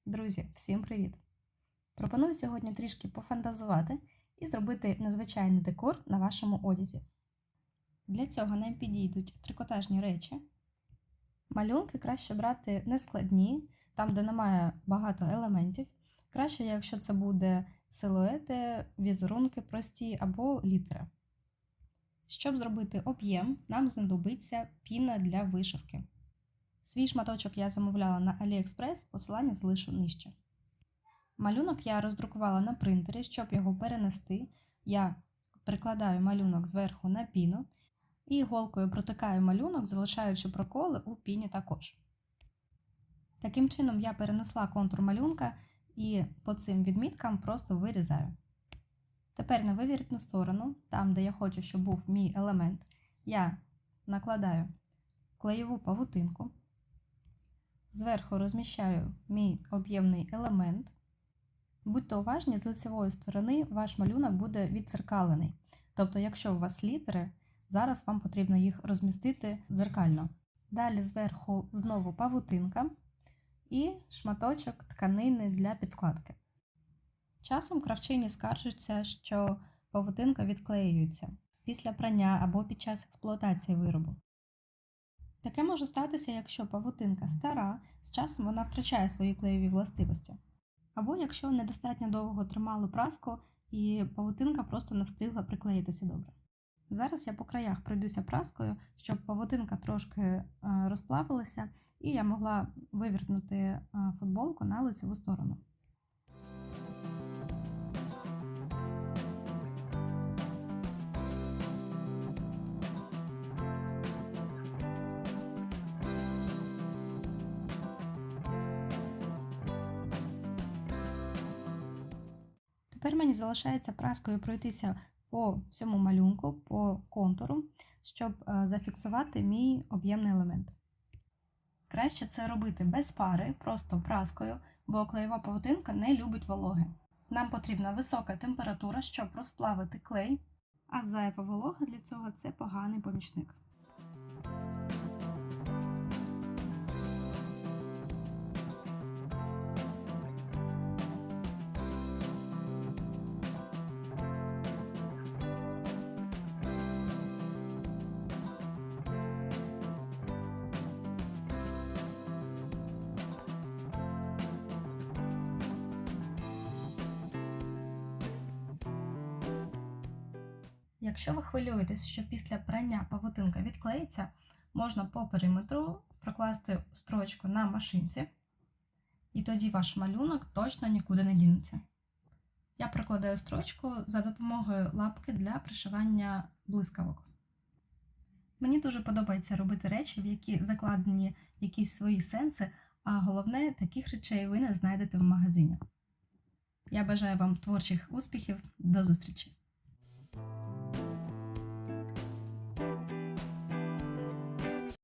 Друзі, всім привіт! Пропоную сьогодні трішки пофантазувати і зробити незвичайний декор на вашому одязі. Для цього нам підійдуть трикотажні речі. Малюнки краще брати нескладні, там, де немає багато елементів. Краще, якщо це буде силуети, візерунки прості або літери. Щоб зробити об'єм, нам знадобиться піна для вишивки. Свій шматочок я замовляла на AliExpress, посилання залишу нижче. Малюнок я роздрукувала на принтері, щоб його перенести. Я прикладаю малюнок зверху на піну і голкою протикаю малюнок, залишаючи проколи у піні також. Таким чином я перенесла контур малюнка і по цим відміткам просто вирізаю. Тепер на виворітну сторону, там де я хочу, щоб був мій елемент, я накладаю клеєву павутинку. Зверху розміщаю мій об'ємний елемент. Будьте уважні, з лицевої сторони ваш малюнок буде віддзеркалений. Тобто, якщо у вас літери, зараз вам потрібно їх розмістити дзеркально. Далі зверху знову павутинка і шматочок тканини для підкладки. Часом кравчині скаржаться, що павутинка відклеюється після прання або під час експлуатації виробу. Таке може статися, якщо павутинка стара, з часом вона втрачає свої клеєві властивості. Або якщо недостатньо довго тримали праску і павутинка просто не встигла приклеїтися добре. Зараз я по краях пройдуся праскою, щоб павутинка трошки розплавилася і я могла вивернути футболку на лицеву сторону. Тепер мені залишається праскою пройтися по всьому малюнку, по контуру, щоб зафіксувати мій об'ємний елемент. Краще це робити без пари, просто праскою, бо клеєва павутинка не любить вологи. Нам потрібна висока температура, щоб розплавити клей, а зайва волога для цього – це поганий помічник. Якщо ви хвилюєтесь, що після прання павутинка відклеїться, можна по периметру прокласти строчку на машинці, і тоді ваш малюнок точно нікуди не дінеться. Я прокладаю строчку за допомогою лапки для пришивання блискавок. Мені дуже подобається робити речі, в які закладені якісь свої сенси, а головне, таких речей ви не знайдете в магазині. Я бажаю вам творчих успіхів, до зустрічі!